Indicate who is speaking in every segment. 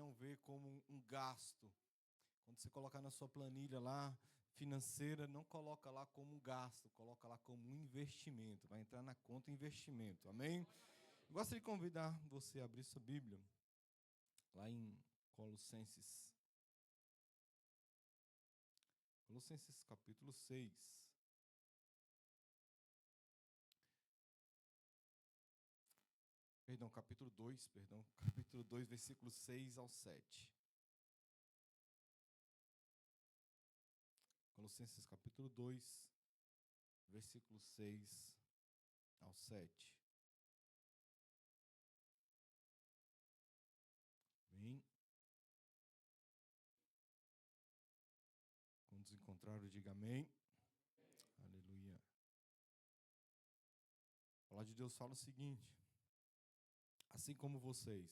Speaker 1: não vê como um gasto. Quando você colocar na sua planilha lá, financeira, não coloca lá como um gasto, coloca lá como um investimento. Vai entrar na conta investimento, amém? Eu gostaria de convidar você a abrir sua Bíblia, lá em Colossenses. Colossenses capítulo 6. Perdão, capítulo 2, capítulo 2, versículos 6 ao 7. Colossenses capítulo 2, versículos 6 ao 7. Bem. Quando encontraram, diga amém. Aleluia. A palavra de Deus fala o seguinte: assim como vocês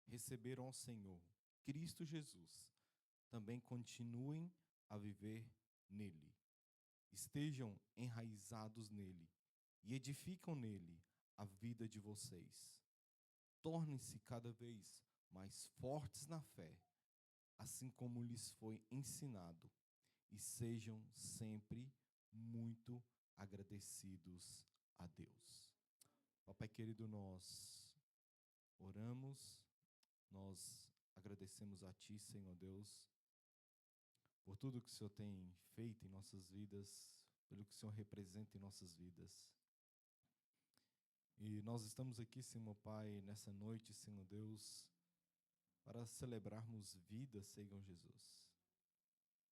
Speaker 1: receberam ao Senhor Cristo Jesus, também continuem a viver nele. Estejam enraizados nele e edificam nele a vida de vocês. Tornem-se cada vez mais fortes na fé, assim como lhes foi ensinado, e sejam sempre muito agradecidos a Deus. Papai querido, nós oramos, nós agradecemos a Ti, Senhor Deus, por tudo que o Senhor tem feito em nossas vidas, pelo que o Senhor representa em nossas vidas. E nós estamos aqui, Senhor Pai, nessa noite, Senhor Deus, para celebrarmos vida, Senhor Jesus.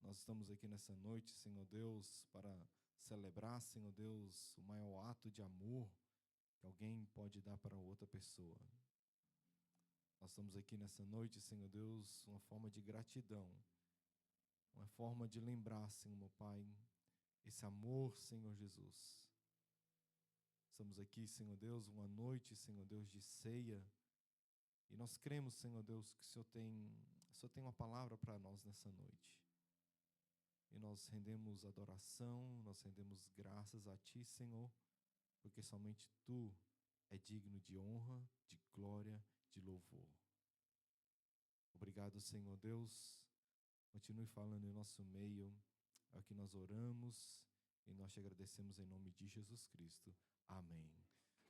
Speaker 1: Nós estamos aqui nessa noite, Senhor Deus, para celebrar, Senhor Deus, o maior ato de amor que alguém pode dar para outra pessoa. Nós estamos aqui nessa noite, Senhor Deus, uma forma de gratidão, uma forma de lembrar, Senhor meu Pai, esse amor, Senhor Jesus. Estamos aqui, Senhor Deus, uma noite, Senhor Deus, de ceia, e nós cremos, Senhor Deus, que o Senhor tem uma palavra para nós nessa noite. E nós rendemos adoração, nós rendemos graças a Ti, Senhor, porque somente Tu é digno de honra, de glória, de louvor. Obrigado, Senhor Deus. Continue falando em nosso meio. É o que nós oramos e nós te agradecemos em nome de Jesus Cristo. Amém.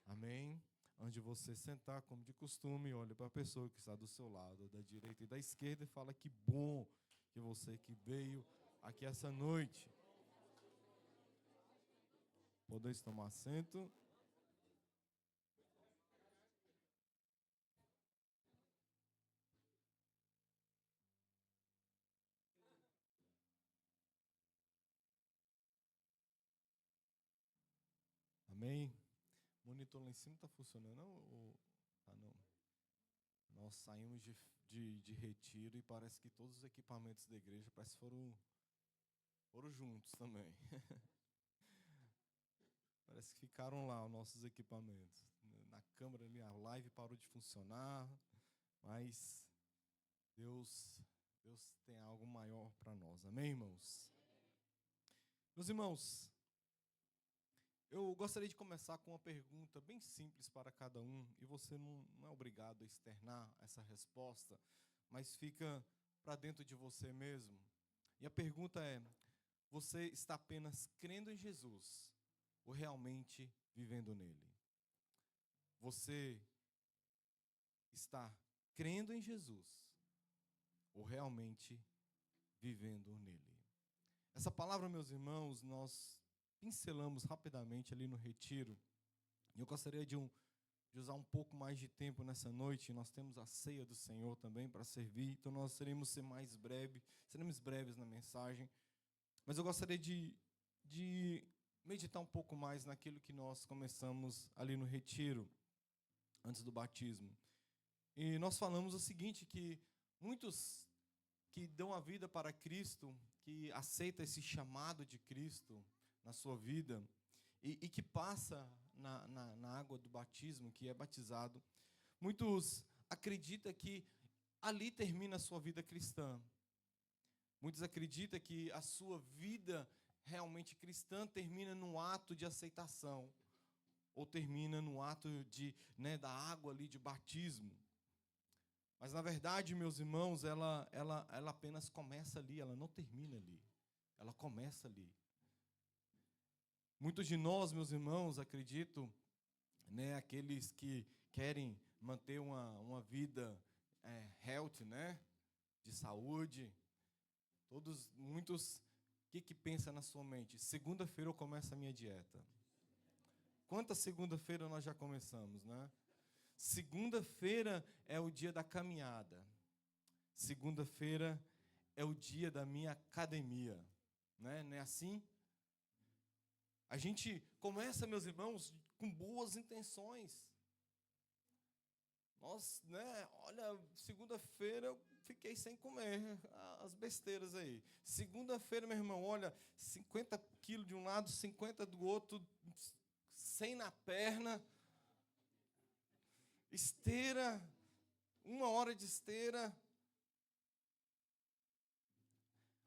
Speaker 1: Amém. Antes de você sentar, como de costume, olhe para a pessoa que está do seu lado, da direita e da esquerda, e fala que bom que você que veio aqui essa noite. Podeis tomar assento. Amém? O monitor lá em cima está funcionando ou tá não? Nós saímos de retiro e parece que todos os equipamentos da igreja parece que foram juntos também. Parece que ficaram lá os nossos equipamentos. Na câmera ali, a live parou de funcionar, mas Deus tem algo maior para nós. Amém, irmãos? Meus irmãos, eu gostaria de começar com uma pergunta bem simples para cada um, e você não é obrigado a externar essa resposta, mas fica para dentro de você mesmo. E a pergunta é: você está apenas crendo em Jesus ou realmente vivendo nele? Você está crendo em Jesus ou realmente vivendo nele? Essa palavra, meus irmãos, nós pincelamos rapidamente ali no retiro. E eu gostaria de usar um pouco mais de tempo nessa noite. Nós temos a ceia do Senhor também para servir, então nós seremos breves na mensagem. Mas eu gostaria de meditar um pouco mais naquilo que nós começamos ali no retiro, antes do batismo. E nós falamos o seguinte, que muitos que dão a vida para Cristo, que aceitam esse chamado de Cristo na sua vida, e que passa na água do batismo, que é batizado, muitos acreditam que ali termina a sua vida cristã. Muitos acreditam que a sua vida realmente cristã termina no ato de aceitação, ou termina no ato da água ali de batismo. Mas, na verdade, meus irmãos, ela apenas começa ali, ela não termina ali. Ela começa ali. Muitos de nós, meus irmãos, acredito, né, aqueles que querem manter uma vida healthy, né, de saúde, muitos, o que pensa na sua mente? Segunda-feira eu começo a minha dieta. Quantas segunda-feira nós já começamos, né? Segunda-feira é o dia da caminhada. Segunda-feira é o dia da minha academia, né? Não é assim? A gente começa, meus irmãos, com boas intenções. Nós, né, olha, segunda-feira eu fiquei sem comer as besteiras aí. Segunda-feira, meu irmão, olha, 50 quilos de um lado, 50 do outro, 100 na perna, esteira, 1 hora de esteira.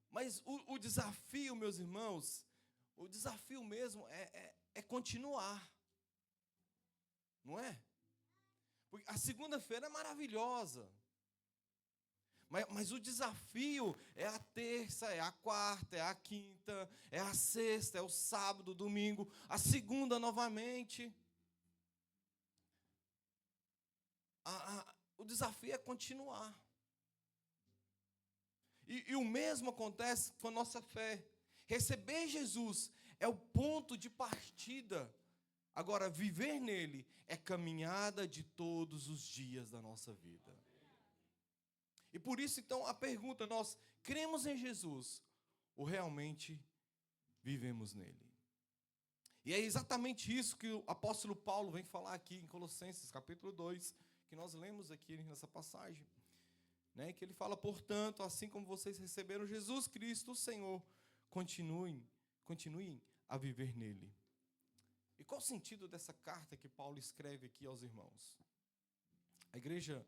Speaker 1: Mas o desafio, meus irmãos, o desafio mesmo é continuar, não é? Porque a segunda-feira é maravilhosa, mas o desafio é a terça, é a quarta, é a quinta, é a sexta, é o sábado, domingo, a segunda novamente. O desafio é continuar. E o mesmo acontece com a nossa fé. Receber Jesus é o ponto de partida. Agora, viver nele é caminhada de todos os dias da nossa vida. E por isso, então, a pergunta, nós cremos em Jesus ou realmente vivemos nele? E é exatamente isso que o apóstolo Paulo vem falar aqui em Colossenses, capítulo 2, que nós lemos aqui nessa passagem. Né, que ele fala, portanto, assim como vocês receberam Jesus Cristo, o Senhor, continuem a viver nele. E qual o sentido dessa carta que Paulo escreve aqui aos irmãos? A igreja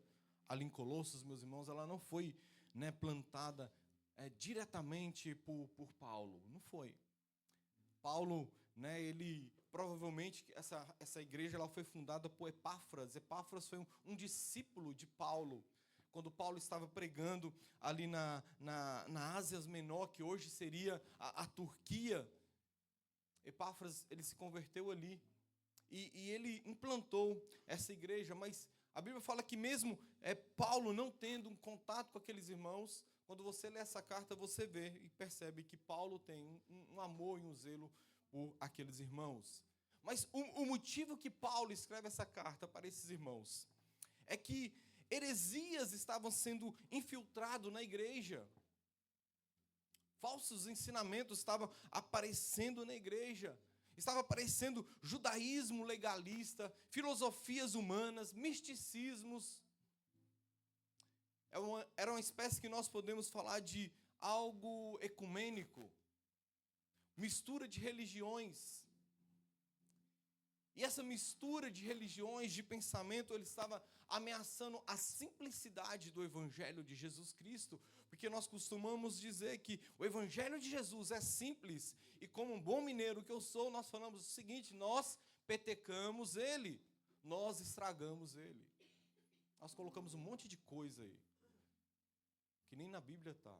Speaker 1: ali em Colossos, meus irmãos, ela não foi, né, plantada diretamente por Paulo, não foi. Paulo, né, ele provavelmente, essa igreja ela foi fundada por Epáfras. Epáfras foi um discípulo de Paulo. Quando Paulo estava pregando ali na Ásia Menor, que hoje seria a Turquia, Epáfras, ele se converteu ali. E ele implantou essa igreja, mas a Bíblia fala que mesmo Paulo não tendo um contato com aqueles irmãos, quando você lê essa carta, você vê e percebe que Paulo tem um amor e um zelo por aqueles irmãos. Mas o motivo que Paulo escreve essa carta para esses irmãos é que heresias estavam sendo infiltrados na igreja. Falsos ensinamentos estavam aparecendo na igreja. Estava aparecendo judaísmo legalista, filosofias humanas, misticismos. Era uma espécie que nós podemos falar de algo ecumênico, mistura de religiões. E essa mistura de religiões, de pensamento, ele estava ameaçando a simplicidade do Evangelho de Jesus Cristo, porque nós costumamos dizer que o Evangelho de Jesus é simples, e como um bom mineiro que eu sou, nós falamos o seguinte, nós petecamos ele, nós estragamos ele. Nós colocamos um monte de coisa aí, que nem na Bíblia está.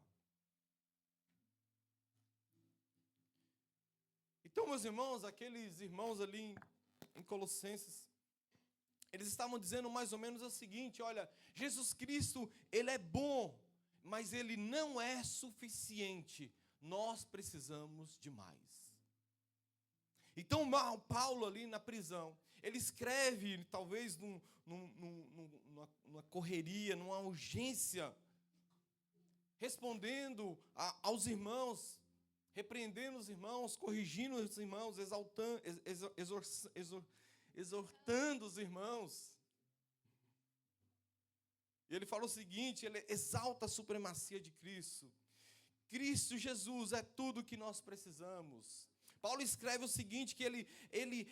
Speaker 1: Então, meus irmãos, aqueles irmãos ali em Colossenses, eles estavam dizendo mais ou menos o seguinte, olha, Jesus Cristo, ele é bom, mas ele não é suficiente, nós precisamos de mais. Então, Paulo ali na prisão, ele escreve, talvez numa correria, numa urgência, respondendo aos irmãos, repreendendo os irmãos, corrigindo os irmãos, exortando os irmãos. E ele fala o seguinte, ele exalta a supremacia de Cristo. Cristo Jesus é tudo que nós precisamos. Paulo escreve o seguinte, que ele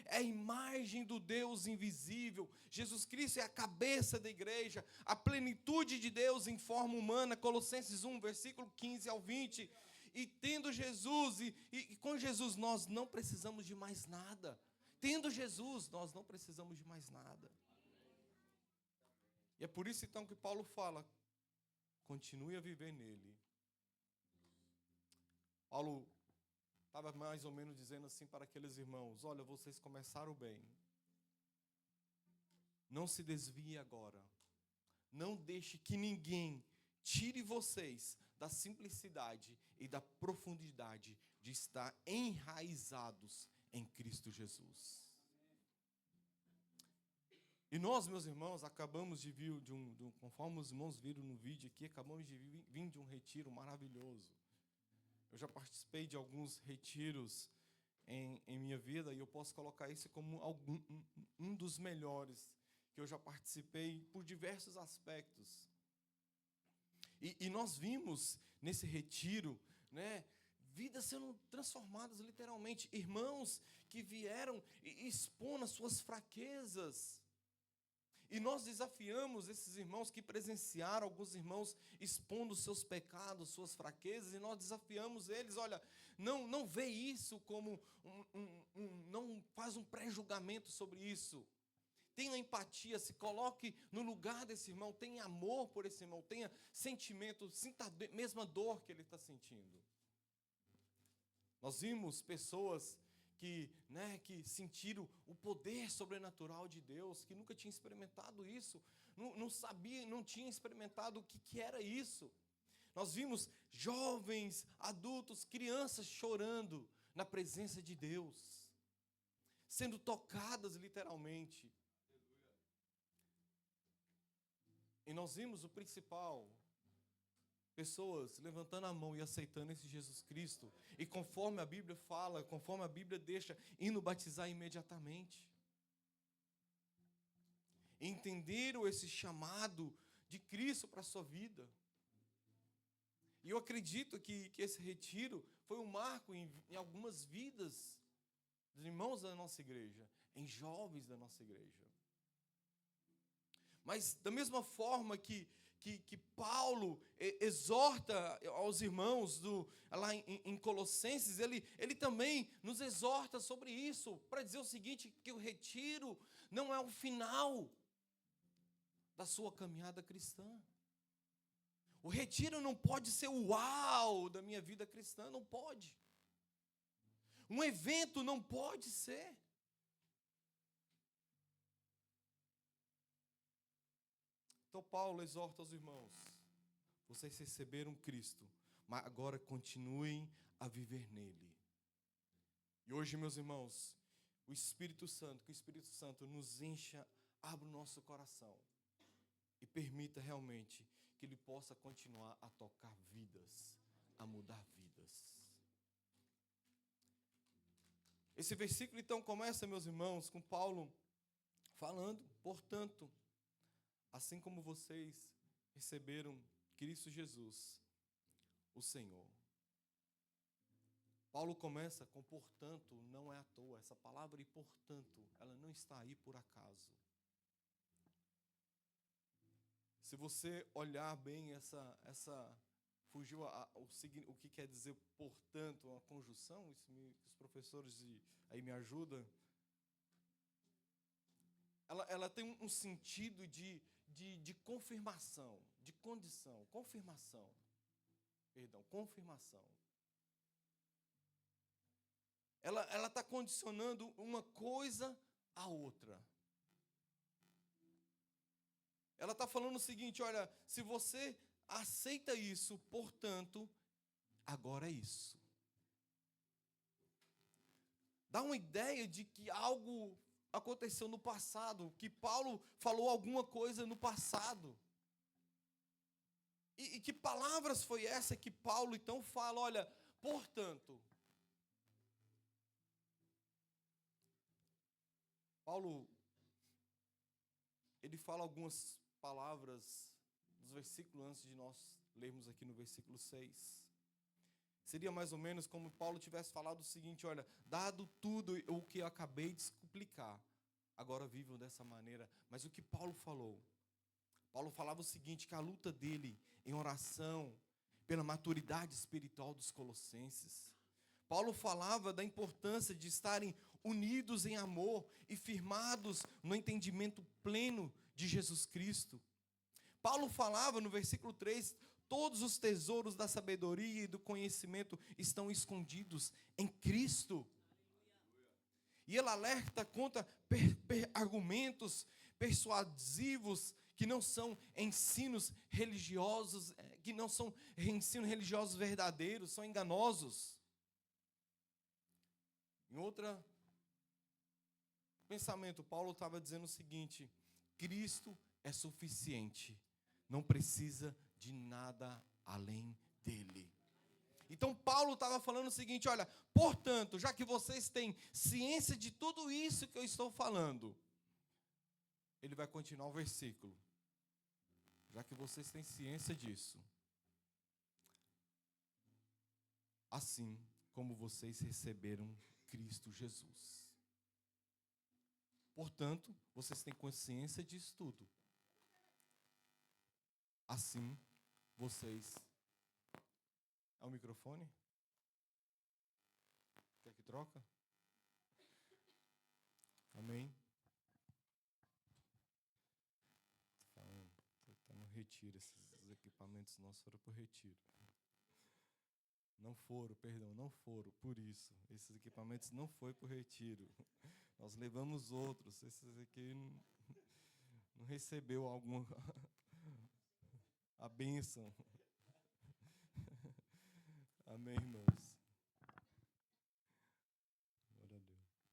Speaker 1: é a imagem do Deus invisível. Jesus Cristo é a cabeça da igreja, a plenitude de Deus em forma humana. Colossenses 1, versículo 15 ao 20. E tendo Jesus, e com Jesus nós não precisamos de mais nada. Tendo Jesus, nós não precisamos de mais nada. E é por isso então que Paulo fala, continue a viver nele. Paulo estava mais ou menos dizendo assim para aqueles irmãos, olha, vocês começaram bem. Não se desvie agora. Não deixe que ninguém tire vocês da simplicidade e da profundidade de estar enraizados em Cristo Jesus. E nós, meus irmãos, acabamos de vir conforme os irmãos viram no vídeo aqui, acabamos de vir de um retiro maravilhoso. Eu já participei de alguns retiros em minha vida e eu posso colocar esse como um dos melhores que eu já participei por diversos aspectos. E nós vimos nesse retiro, né, vidas sendo transformadas literalmente, irmãos que vieram expondo as suas fraquezas. E nós desafiamos esses irmãos que presenciaram, alguns irmãos expondo os seus pecados, suas fraquezas, e nós desafiamos eles, olha, não vê isso como, não faz um pré-julgamento sobre isso. Tenha empatia, se coloque no lugar desse irmão, tenha amor por esse irmão, tenha sentimento, sinta a mesma dor que ele está sentindo. Nós vimos pessoas que sentiram o poder sobrenatural de Deus, que nunca tinham experimentado isso, não sabia, não tinha experimentado o que era isso. Nós vimos jovens, adultos, crianças chorando na presença de Deus, sendo tocadas literalmente. E nós vimos o principal, pessoas levantando a mão e aceitando esse Jesus Cristo. E conforme a Bíblia fala, conforme a Bíblia deixa, indo batizar imediatamente. Entenderam esse chamado de Cristo para a sua vida. E eu acredito que esse retiro foi um marco em algumas vidas dos irmãos da nossa igreja, em jovens da nossa igreja. Mas da mesma forma que Paulo exorta aos irmãos lá em Colossenses, ele também nos exorta sobre isso, para dizer o seguinte, que o retiro não é o final da sua caminhada cristã. O retiro não pode ser o uau da minha vida cristã, não pode. Um evento não pode ser. Então Paulo exorta os irmãos, vocês receberam Cristo, mas agora continuem a viver nele. E hoje, meus irmãos, que o Espírito Santo nos encha, abra o nosso coração e permita realmente que ele possa continuar a tocar vidas, a mudar vidas. Esse versículo então começa, meus irmãos, com Paulo falando, portanto, assim como vocês receberam Cristo Jesus, o Senhor. Paulo começa com portanto, não é à toa. Essa palavra e portanto, ela não está aí por acaso. Se você olhar bem fugiu o que quer dizer portanto, uma conjunção, os professores aí me ajudam. Ela tem um sentido de confirmação, de condição, confirmação. Ela está condicionando uma coisa à outra. Ela está falando o seguinte, olha, se você aceita isso, portanto, agora é isso. Dá uma ideia de que algo aconteceu no passado, que Paulo falou alguma coisa no passado. E que palavras foi essa que Paulo então fala, olha, portanto. Paulo, ele fala algumas palavras dos versículos antes de nós lermos aqui no versículo 6. Seria mais ou menos como Paulo tivesse falado o seguinte, olha, dado tudo o que eu acabei de explicar, agora vivam dessa maneira. Mas o que Paulo falou? Paulo falava o seguinte, que a luta dele em oração, pela maturidade espiritual dos colossenses. Paulo falava da importância de estarem unidos em amor e firmados no entendimento pleno de Jesus Cristo. Paulo falava no versículo 3, todos os tesouros da sabedoria e do conhecimento estão escondidos em Cristo. E ele alerta contra argumentos persuasivos que não são ensinos religiosos, que não são ensinos religiosos verdadeiros, são enganosos. Em outro pensamento, Paulo estava dizendo o seguinte: Cristo é suficiente, não precisa de nada além dele. Então Paulo estava falando o seguinte: olha, portanto, já que vocês têm ciência de tudo isso que eu estou falando, ele vai continuar o versículo. Já que vocês têm ciência disso, assim como vocês receberam Cristo Jesus. Portanto, vocês têm consciência disso tudo. Assim, vocês... É o microfone? Quer que troca? Amém? Está no retiro, esses equipamentos nossos foram para o retiro. Não foram, por isso. Esses equipamentos não foram para o retiro. Nós levamos outros. Esses aqui não recebeu alguma a bênção. Amém, irmãos? Glória a Deus.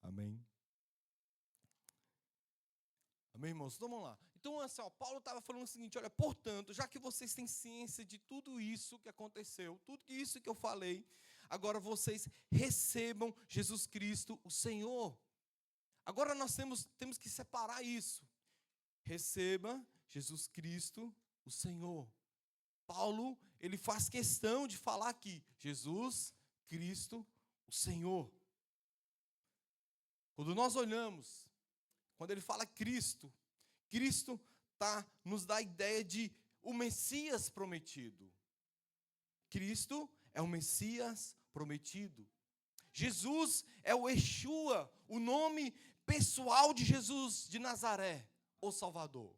Speaker 1: Amém? Amém, irmãos? Então, vamos lá. Então, assim, Paulo estava falando o seguinte: olha, portanto, já que vocês têm ciência de tudo isso que aconteceu, tudo isso que eu falei, agora vocês recebam Jesus Cristo, o Senhor. Agora nós temos que separar isso. Receba Jesus Cristo, o Senhor. Paulo, ele faz questão de falar aqui, Jesus Cristo, o Senhor. Quando nós olhamos, quando ele fala Cristo, Cristo nos dá a ideia de o Messias prometido. Cristo é o Messias prometido. Jesus é o Yeshua, o nome pessoal de Jesus de Nazaré, o Salvador.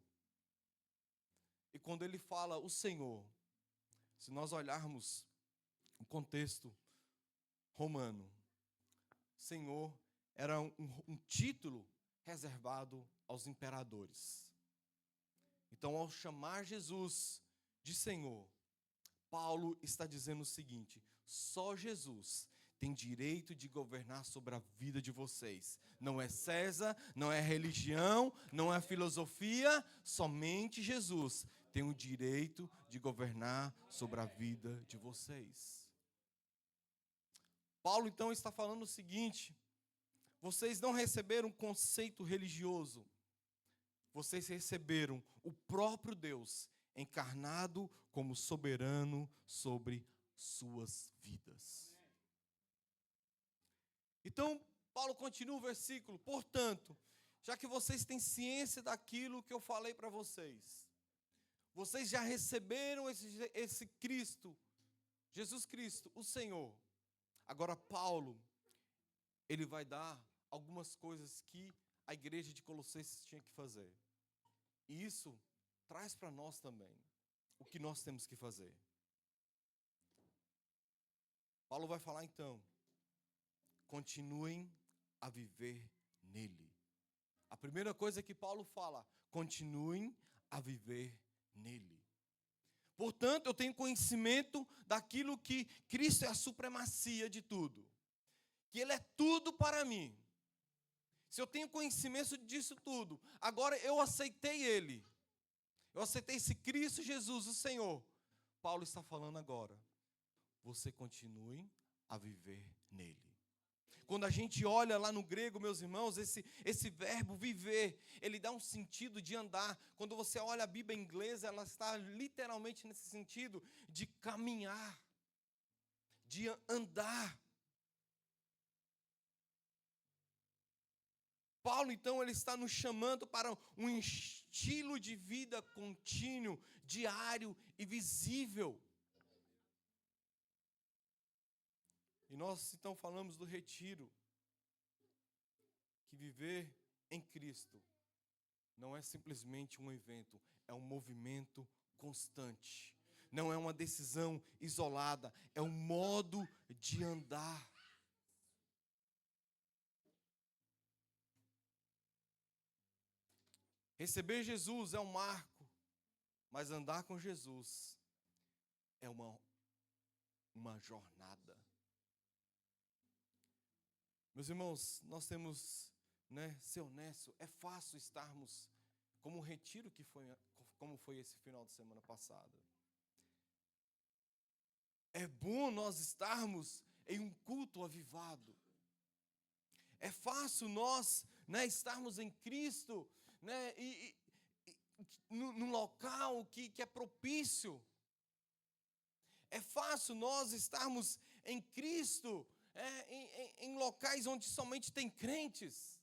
Speaker 1: E quando ele fala o Senhor, se nós olharmos o contexto romano, Senhor era um título reservado aos imperadores. Então, ao chamar Jesus de Senhor, Paulo está dizendo o seguinte: só Jesus tem direito de governar sobre a vida de vocês. Não é César, não é religião, não é filosofia, somente Jesus tem o direito de governar sobre a vida de vocês. Paulo então está falando o seguinte: vocês não receberam um conceito religioso, vocês receberam o próprio Deus encarnado como soberano sobre suas vidas. Então, Paulo continua o versículo: portanto, já que vocês têm ciência daquilo que eu falei para vocês, vocês já receberam esse Cristo, Jesus Cristo, o Senhor. Agora Paulo, ele vai dar algumas coisas que a igreja de Colossenses tinha que fazer. E isso traz para nós também o que nós temos que fazer. Paulo vai falar então: continuem a viver nele. A primeira coisa que Paulo fala: continuem a viver nele. Portanto, eu tenho conhecimento daquilo que Cristo é a supremacia de tudo, que Ele é tudo para mim. Se eu tenho conhecimento disso tudo, agora eu aceitei Ele, eu aceitei esse Cristo Jesus, o Senhor. Paulo está falando agora: você continue a viver nele. Quando a gente olha lá no grego, meus irmãos, esse verbo viver, ele dá um sentido de andar. Quando você olha a Bíblia em inglês, ela está literalmente nesse sentido de caminhar, de andar. Paulo, então, ele está nos chamando para um estilo de vida contínuo, diário e visível. E nós, então, falamos do retiro, que viver em Cristo não é simplesmente um evento, é um movimento constante. Não é uma decisão isolada, é um modo de andar. Receber Jesus é um marco, mas andar com Jesus é uma jornada. Meus irmãos, nós temos, ser honesto, é fácil estarmos como um retiro como foi esse final de semana passado. É bom nós estarmos em um culto avivado. É fácil nós, estarmos em Cristo, e num local que é propício. É fácil nós estarmos em Cristo, em locais onde somente tem crentes.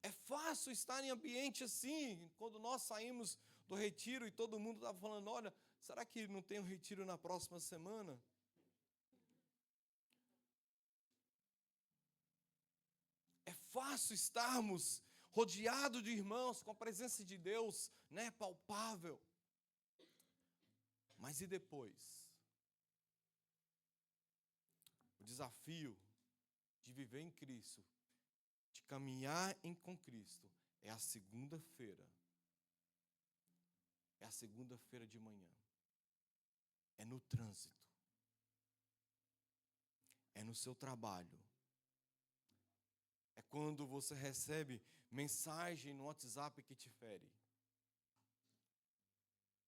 Speaker 1: É fácil estar em ambiente assim, quando nós saímos do retiro e todo mundo estava falando, olha, será que não tem um retiro na próxima semana? É fácil estarmos rodeados de irmãos, com a presença de Deus, palpável. Mas e depois? O desafio de viver em Cristo, de caminhar com Cristo, é a segunda-feira. É a segunda-feira de manhã. É no trânsito. É no seu trabalho. É quando você recebe mensagem no WhatsApp que te fere.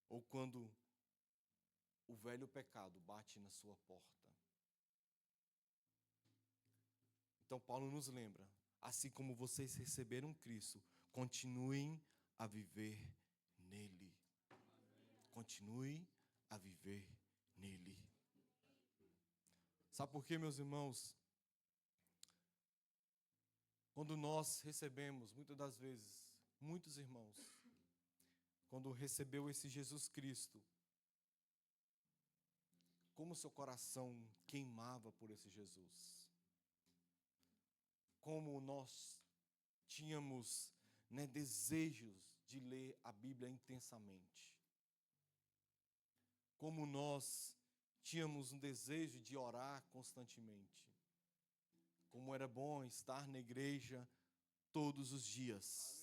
Speaker 1: Ou quando o velho pecado bate na sua porta. Então Paulo nos lembra, assim como vocês receberam Cristo, continuem a viver nele. Continue a viver nele. Sabe por quê, meus irmãos? Quando nós recebemos, muitas das vezes, muitos irmãos, quando recebeu esse Jesus Cristo, como seu coração queimava por esse Jesus. Como nós tínhamos, desejos de ler a Bíblia intensamente. Como nós tínhamos um desejo de orar constantemente. Como era bom estar na igreja todos os dias.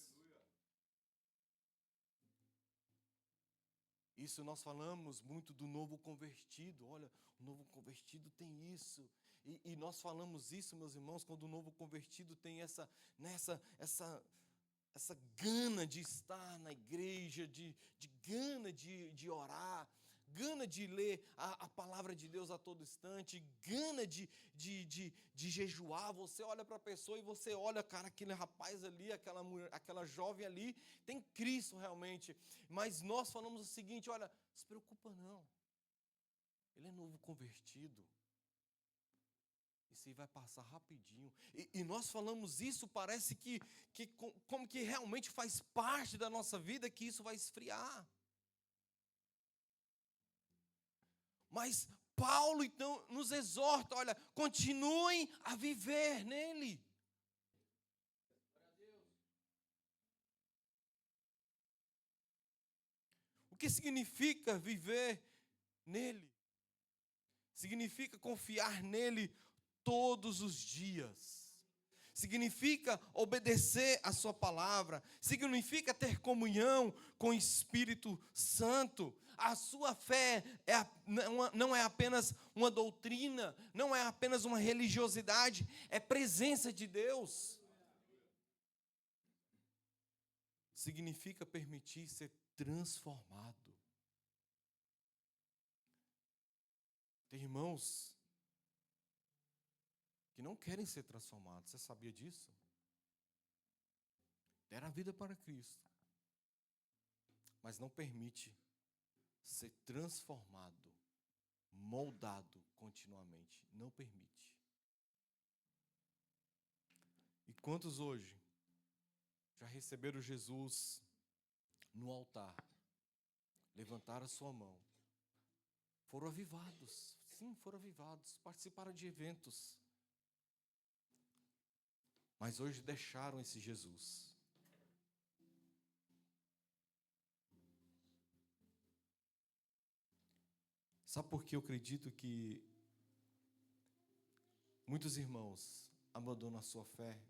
Speaker 1: Isso nós falamos muito do novo convertido. Olha, o novo convertido tem isso. E nós falamos isso, meus irmãos, quando o novo convertido tem essa gana de estar na igreja, de gana de orar, gana de ler a palavra de Deus a todo instante, gana de jejuar. Você olha para a pessoa e você olha, cara, aquele rapaz ali, aquela mulher, aquela jovem ali, tem Cristo realmente. Mas nós falamos o seguinte, olha, não se preocupa não, ele é novo convertido. Isso aí vai passar rapidinho. E nós falamos isso, parece que como que realmente faz parte da nossa vida, que isso vai esfriar. Mas Paulo, então, nos exorta, olha, continuem a viver nele. O que significa viver nele? Significa confiar nele todos os dias. Significa obedecer a sua palavra. Significa ter comunhão com o Espírito Santo. A sua fé não é apenas uma doutrina, não é apenas uma religiosidade, é presença de Deus. Significa permitir ser transformado. Tem irmãos que não querem ser transformados. Você sabia disso? Deram a vida para Cristo, mas não permite ser transformado, moldado continuamente. Não permite. E quantos hoje já receberam Jesus no altar, levantaram a sua mão, foram avivados? Sim, foram avivados, participaram de eventos. mas hoje deixaram esse Jesus. Sabe por que eu acredito que muitos irmãos abandonam a sua fé?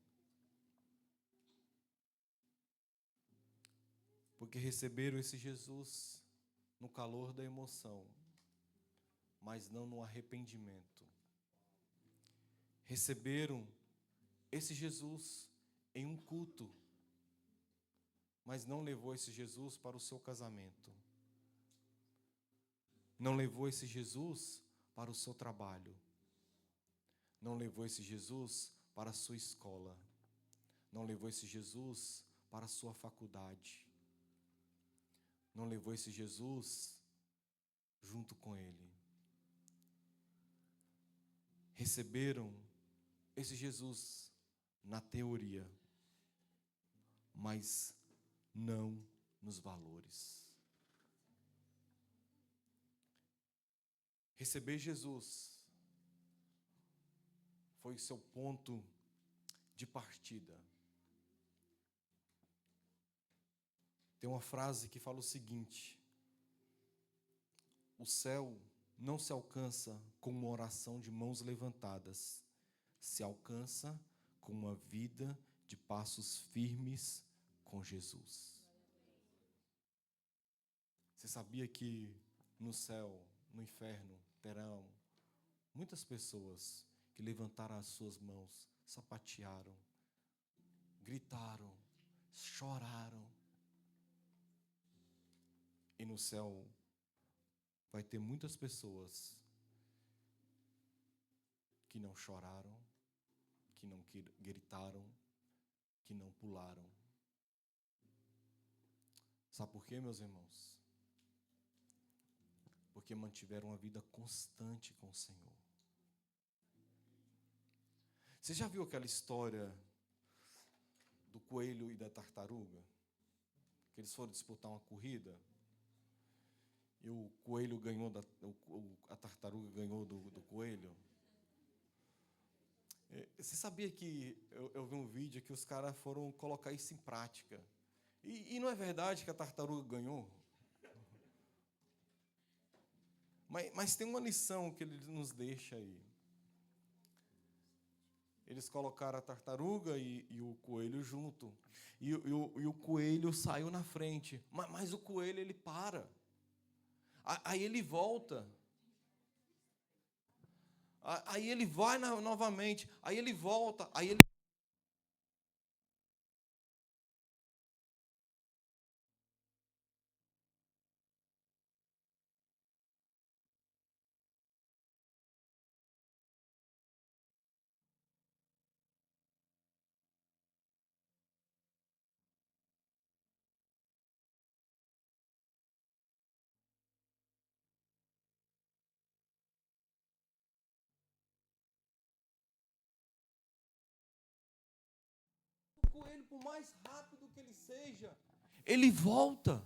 Speaker 1: Porque receberam esse Jesus no calor da emoção, mas não no arrependimento. Receberam esse Jesus em um culto, mas não levou esse Jesus para o seu casamento. Não levou esse Jesus para o seu trabalho. Não levou esse Jesus para a sua escola. Não levou esse Jesus para a sua faculdade. Não levou esse Jesus junto com ele. Receberam esse Jesus na teoria, mas não nos valores. Receber Jesus foi o seu ponto de partida. Tem uma frase que fala o seguinte: o céu não se alcança com uma oração de mãos levantadas, se alcança com uma vida de passos firmes com Jesus. Você sabia que no céu, no inferno, terão muitas pessoas que levantaram as suas mãos, sapatearam, gritaram, choraram. E no céu vai ter muitas pessoas que não choraram, que não gritaram, que não pularam. Sabe por quê, meus irmãos? Porque mantiveram uma vida constante com o Senhor. Você já viu aquela história do coelho e da tartaruga? Que eles foram disputar uma corrida e o coelho ganhou, a tartaruga ganhou do coelho. Você sabia que eu vi um vídeo que os caras foram colocar isso em prática? E não é verdade que a tartaruga ganhou? Mas tem uma lição que ele nos deixa aí. Eles colocaram a tartaruga e o coelho junto. E o coelho saiu na frente. Mas o coelho, ele para. Aí ele volta. Aí ele vai novamente. Aí ele volta. Aí ele... O coelho, por mais rápido que ele seja, ele volta.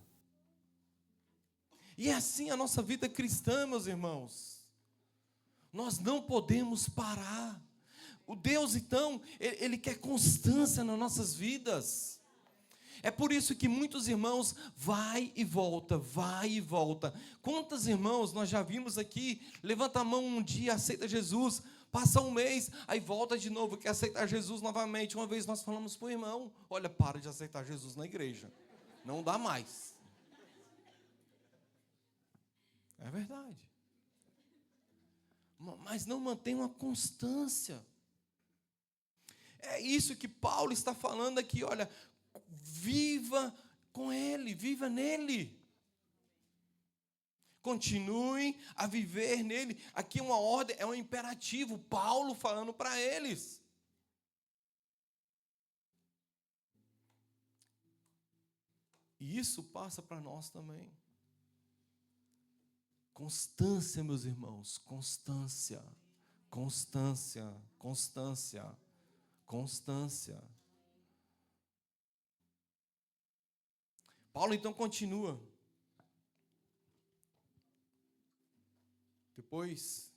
Speaker 1: E é assim a nossa vida cristã, meus irmãos. Nós não podemos parar. O Deus, então, Ele quer constância nas nossas vidas. É por isso que muitos irmãos vai e volta, vai e volta. Quantos irmãos nós já vimos aqui, levanta a mão um dia, aceita Jesus, passa um mês, aí volta de novo, quer aceitar Jesus novamente. Uma vez nós falamos para o irmão, olha, para de aceitar Jesus na igreja, não dá mais. É verdade. Mas não mantém uma constância. É isso que Paulo está falando aqui, olha, viva com Ele, viva nele. Continuem a viver nele. Aqui é uma ordem, é um imperativo, Paulo falando para eles. E isso passa para nós também. Constância, meus irmãos, constância, constância, constância, constância. Paulo então continua. Depois,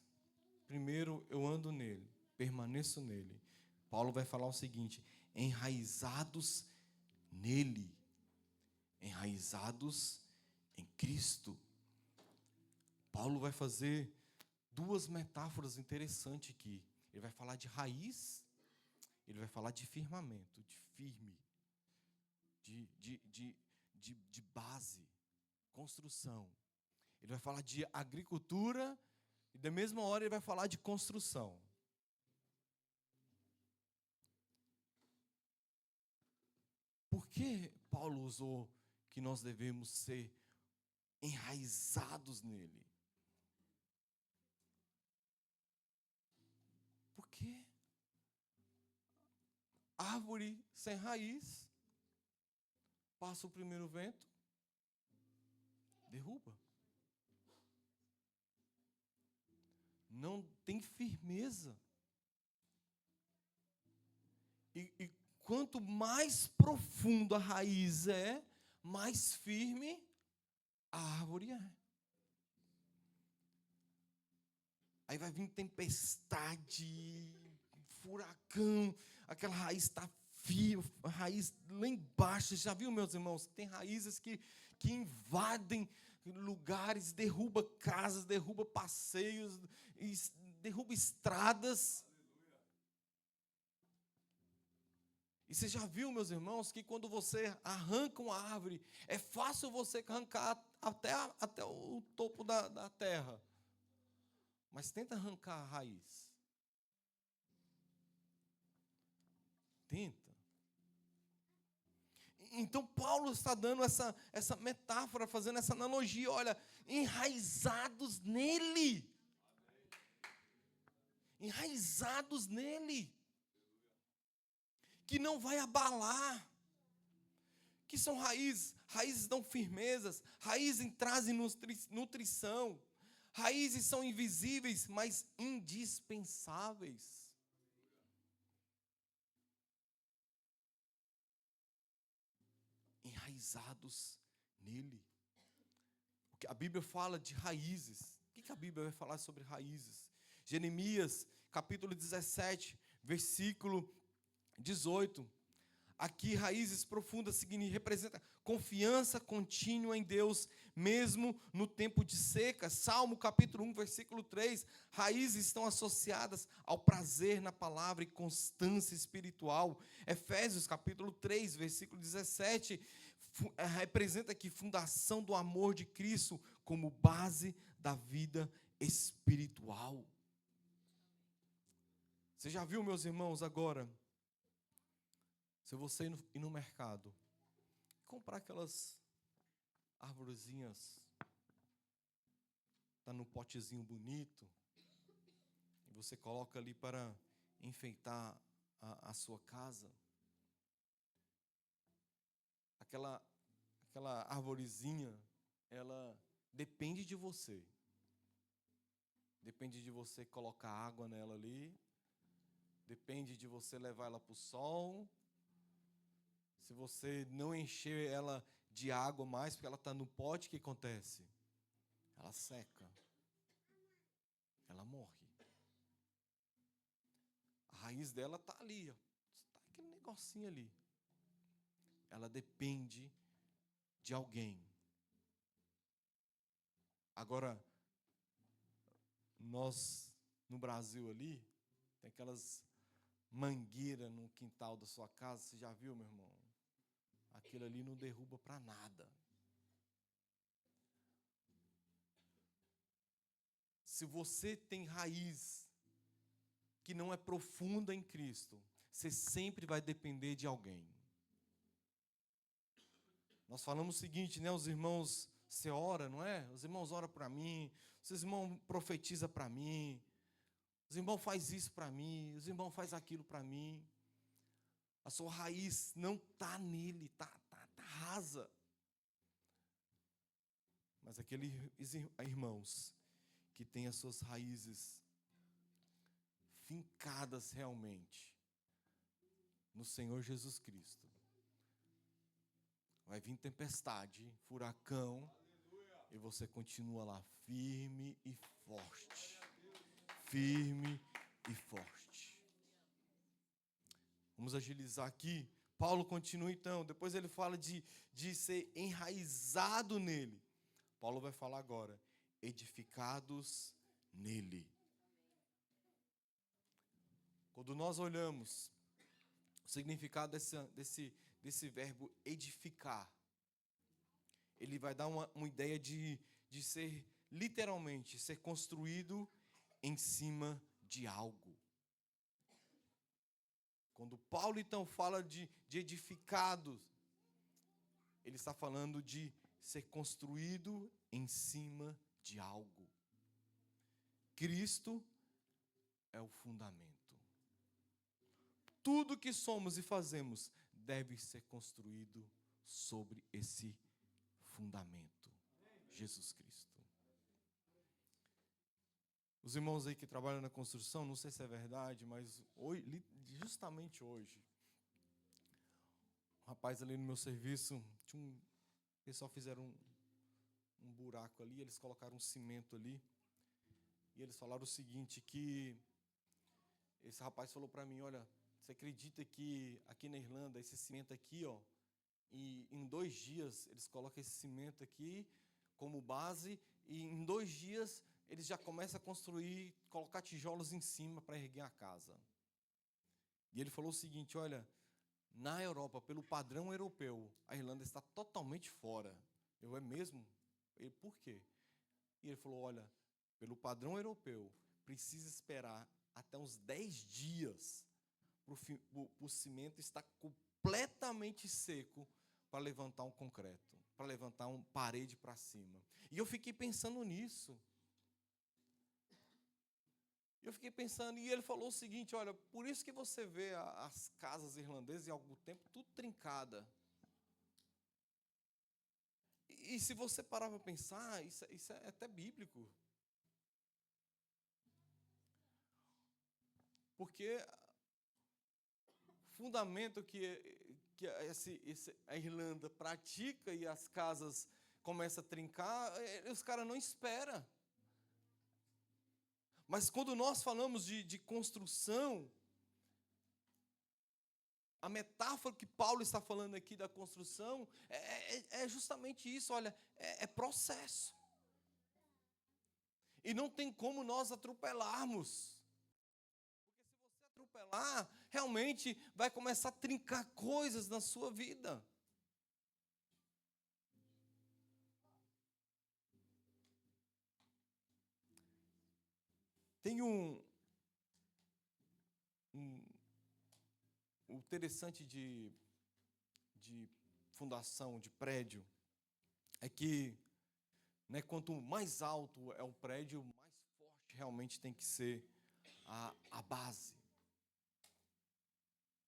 Speaker 1: primeiro eu ando nele, permaneço nele. Paulo vai falar o seguinte: enraizados nele, enraizados em Cristo. Paulo vai fazer duas metáforas interessantes aqui. Ele vai falar de raiz, ele vai falar de firmamento, de firme, de base, construção. Ele vai falar de agricultura e da mesma hora ele vai falar de construção. Por que Paulo usou que nós devemos ser enraizados nele? Porque árvore sem raiz, passa o primeiro vento, derruba. Não tem firmeza. E quanto mais profundo a raiz é, mais firme a árvore é. Aí vai vir tempestade, furacão, aquela raiz está firme, a raiz lá embaixo. Já viu, meus irmãos? Tem raízes que invadem lugares, derruba casas, derruba passeios, derruba estradas. E você já viu, meus irmãos, que quando você arranca uma árvore, é fácil você arrancar até o topo da terra. Mas tenta arrancar a raiz. Tenta. Então Paulo está dando essa metáfora, fazendo essa analogia. Olha, enraizados nele. Enraizados nele. Que não vai abalar. Que são raízes dão firmezas, raízes trazem nutrição. Raízes são invisíveis, mas indispensáveis. Enraizados nele. A Bíblia fala de raízes. O que a Bíblia vai falar sobre raízes? Jeremias, capítulo 17, versículo 18. Aqui, raízes profundas representa confiança contínua em Deus, mesmo no tempo de seca. Salmo, capítulo 1, versículo 3. Raízes estão associadas ao prazer na palavra e constância espiritual. Efésios, capítulo 3, versículo 17. Representa aqui fundação do amor de Cristo como base da vida espiritual. Você já viu, meus irmãos, agora? Se você ir no mercado, comprar aquelas arvorezinhas, tá no potezinho bonito, e você coloca ali para enfeitar a sua casa. Aquela arvorezinha, ela depende de você. Depende de você colocar água nela ali. Depende de você levar ela para o sol. Se você não encher ela de água mais, porque ela está no pote, o que acontece? Ela seca. Ela morre. A raiz dela está ali, ó. Está aquele negocinho ali. Ela depende de alguém. Agora, nós, no Brasil ali, tem aquelas mangueiras no quintal da sua casa. Você já viu, meu irmão? Aquilo ali não derruba para nada. Se você tem raiz que não é profunda em Cristo, você sempre vai depender de alguém. Nós falamos o seguinte, né? Os irmãos, você ora, não é? Os irmãos oram para mim, os irmãos profetizam para mim, os irmãos fazem isso para mim, os irmãos fazem aquilo para mim. A sua raiz não está nele, está rasa. Mas aqueles irmãos que têm as suas raízes fincadas realmente no Senhor Jesus Cristo. Vai vir tempestade, furacão, e você continua lá firme e forte. Firme e forte. Vamos agilizar aqui. Paulo continua então, depois ele fala de ser enraizado nele. Paulo vai falar agora, edificados nele. Quando nós olhamos o significado desse verbo edificar, ele vai dar uma ideia de ser, literalmente, ser construído em cima de algo. Quando Paulo, então, fala de edificados, ele está falando de ser construído em cima de algo. Cristo é o fundamento. Tudo que somos e fazemos deve ser construído sobre esse fundamento, Jesus Cristo. Os irmãos aí que trabalham na construção, não sei se é verdade, mas hoje, justamente hoje, um rapaz ali no meu serviço, o pessoal fizeram um buraco ali, eles colocaram um cimento ali, e eles falaram o seguinte, que esse rapaz falou para mim, olha, você acredita que aqui na Irlanda, esse cimento aqui, ó, e em 2 dias eles colocam esse cimento aqui como base, e em 2 dias eles já começam a construir, colocar tijolos em cima para erguer a casa. E ele falou o seguinte, olha, na Europa, pelo padrão europeu, a Irlanda está totalmente fora. Eu, é mesmo? Ele, por quê? E ele falou, olha, pelo padrão europeu, precisa esperar até uns 10 dias para o cimento estar completamente seco para levantar um concreto, para levantar uma parede para cima. E eu fiquei pensando nisso. Eu fiquei pensando, e ele falou o seguinte, olha, por isso que você vê as casas irlandesas em algum tempo tudo trincada. E se você parar para pensar, isso é até bíblico. Porque o fundamento que a Irlanda pratica e as casas começam a trincar, os caras não esperam. Mas quando nós falamos de construção, a metáfora que Paulo está falando aqui da construção é justamente isso, olha, é processo. E não tem como nós atropelarmos. Porque se você atropelar, realmente vai começar a trincar coisas na sua vida. Tem o interessante de fundação, de prédio, é que, né, quanto mais alto é o prédio, mais forte realmente tem que ser a base.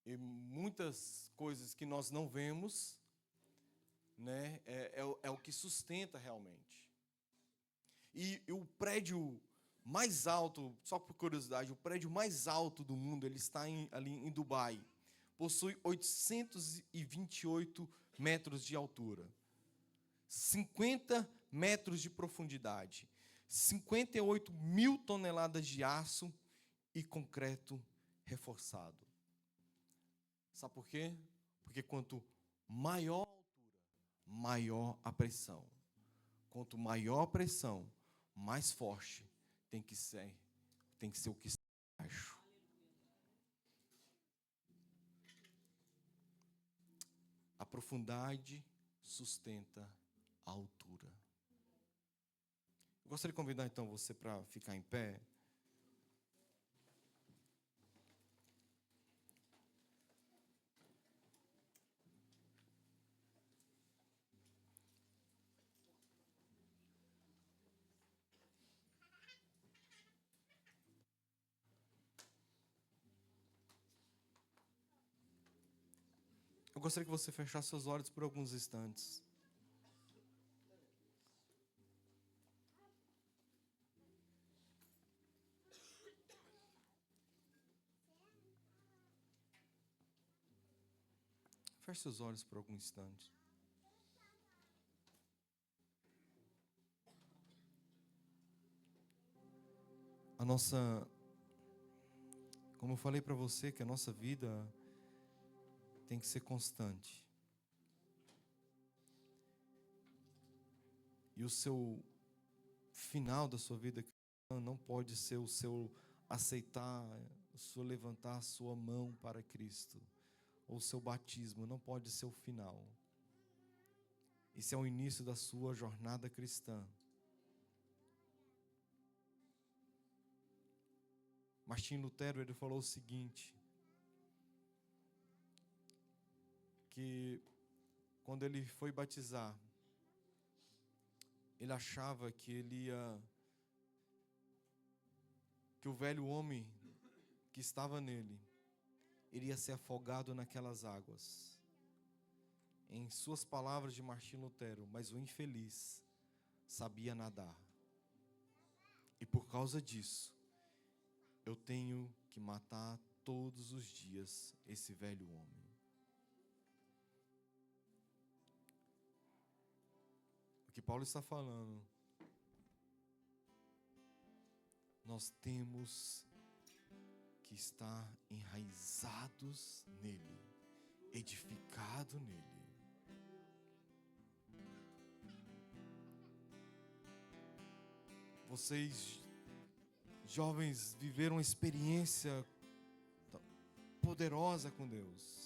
Speaker 1: E muitas coisas que nós não vemos, né, é o que sustenta realmente. E o prédio mais alto, só por curiosidade, o prédio mais alto do mundo, ele está ali em Dubai. Possui 828 metros de altura, 50 metros de profundidade, 58 mil toneladas de aço e concreto reforçado. Sabe por quê? Porque quanto maior a altura, maior a pressão. Quanto maior a pressão, mais forte tem que ser o que está embaixo. A profundidade sustenta a altura. Eu gostaria de convidar então você para ficar em pé. Eu gostaria que você fechasse seus olhos por alguns instantes. Feche seus olhos por alguns instantes. Como eu falei para você, que a nossa vida tem que ser constante. E o seu final da sua vida cristã não pode ser o seu aceitar, o seu levantar a sua mão para Cristo, ou o seu batismo, não pode ser o final. Esse é o início da sua jornada cristã. Martinho Lutero, ele falou o seguinte, que quando ele foi batizar, ele achava que que o velho homem que estava nele iria ser afogado naquelas águas. Em suas palavras de Martinho Lutero, mas o infeliz sabia nadar. E por causa disso, eu tenho que matar todos os dias esse velho homem. O que Paulo está falando, nós temos que estar enraizados nele, edificado nele. Vocês, jovens, viveram uma experiência poderosa com Deus.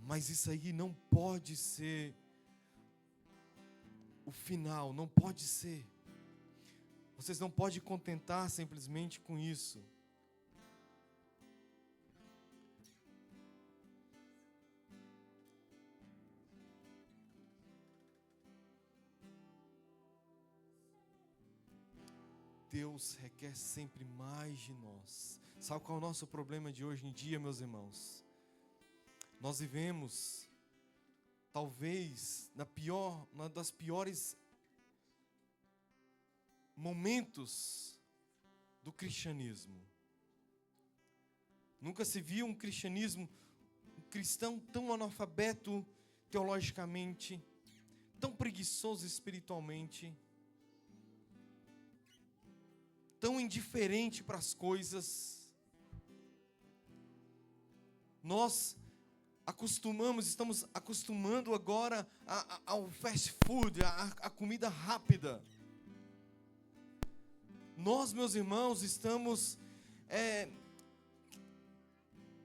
Speaker 1: Mas isso aí não pode ser o final, não pode ser. Vocês não podem contentar simplesmente com isso. Deus requer sempre mais de nós. Sabe qual é o nosso problema de hoje em dia, meus irmãos? Nós vivemos, talvez, uma das piores momentos do cristianismo. Nunca se viu um cristão tão analfabeto teologicamente, tão preguiçoso espiritualmente, tão indiferente para as coisas. Nós estamos acostumando agora ao fast food, a comida rápida. Nós, meus irmãos, estamos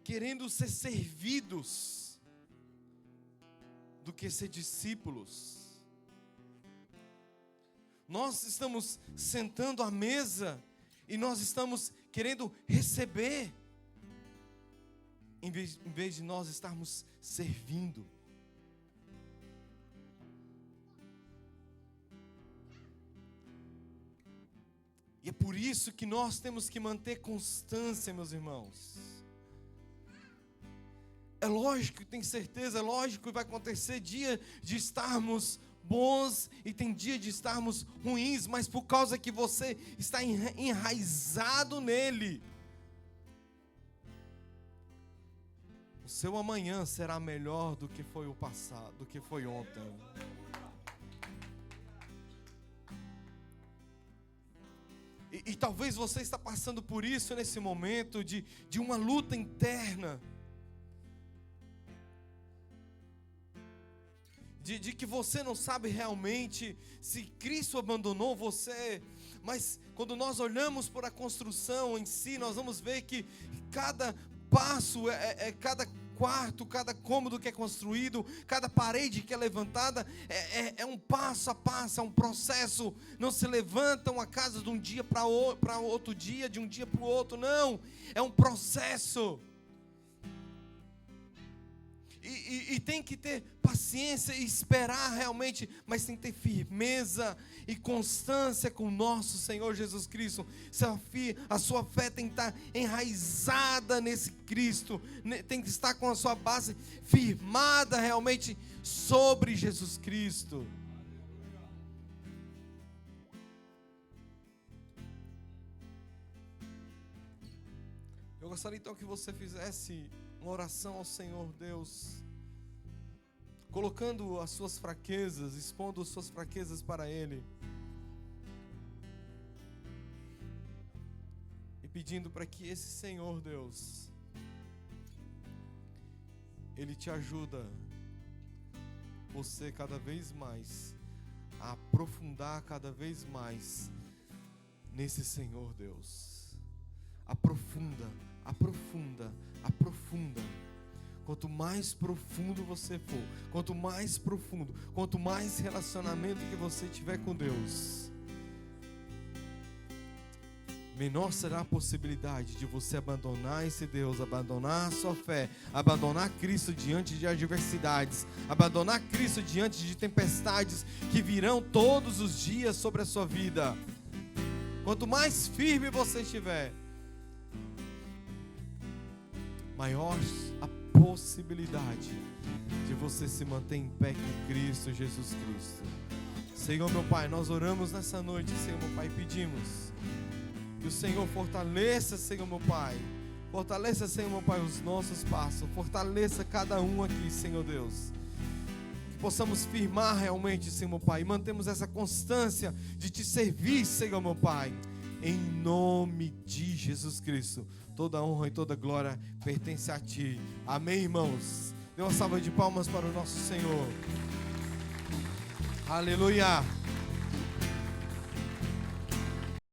Speaker 1: querendo ser servidos do que ser discípulos. Nós estamos sentando à mesa e nós estamos querendo receber, em vez de nós estarmos servindo. E é por isso que nós temos que manter constância, meus irmãos. É lógico, tenho certeza, é lógico que vai acontecer dia de estarmos bons e tem dia de estarmos ruins, mas por causa que você está enraizado nele, o seu amanhã será melhor do que foi o passado, do que foi ontem. E talvez você está passando por isso nesse momento de uma luta interna, de que você não sabe realmente se Cristo abandonou você. Mas quando nós olhamos para a construção em si, nós vamos ver que cada passo, cada quarto, cada cômodo que é construído, cada parede que é levantada, é um passo a passo, é um processo. Não se levanta uma casa de um dia para outro dia, de um dia para o outro, não, é um processo. E tem que ter paciência e esperar realmente, mas tem que ter firmeza e constância com o nosso Senhor Jesus Cristo. A sua fé tem que estar enraizada nesse Cristo, tem que estar com a sua base firmada realmente sobre Jesus Cristo. Eu gostaria então que você fizesse uma oração ao Senhor Deus, colocando as suas fraquezas, expondo as suas fraquezas para Ele, e pedindo para que esse Senhor Deus Ele te ajuda você cada vez mais a aprofundar cada vez mais nesse Senhor Deus. Aprofunda, aprofunda, aprofunda. Quanto mais profundo você for, quanto mais profundo, quanto mais relacionamento que você tiver com Deus, menor será a possibilidade de você abandonar esse Deus, abandonar a sua fé, abandonar Cristo diante de adversidades, abandonar Cristo diante de tempestades que virão todos os dias sobre a sua vida. Quanto mais firme você estiver, maior a possibilidade de você se manter em pé com Cristo, Jesus Cristo. Senhor, meu Pai, nós oramos nessa noite, Senhor, meu Pai, e pedimos que o Senhor fortaleça, Senhor, meu Pai. Fortaleça, Senhor, meu Pai, os nossos passos. Fortaleça cada um aqui, Senhor Deus. Que possamos firmar realmente, Senhor, meu Pai. E mantemos essa constância de Te servir, Senhor, meu Pai. Em nome de Jesus Cristo. Toda honra e toda glória pertence a Ti. Amém, irmãos? Dê uma salva de palmas para o nosso Senhor. Aleluia.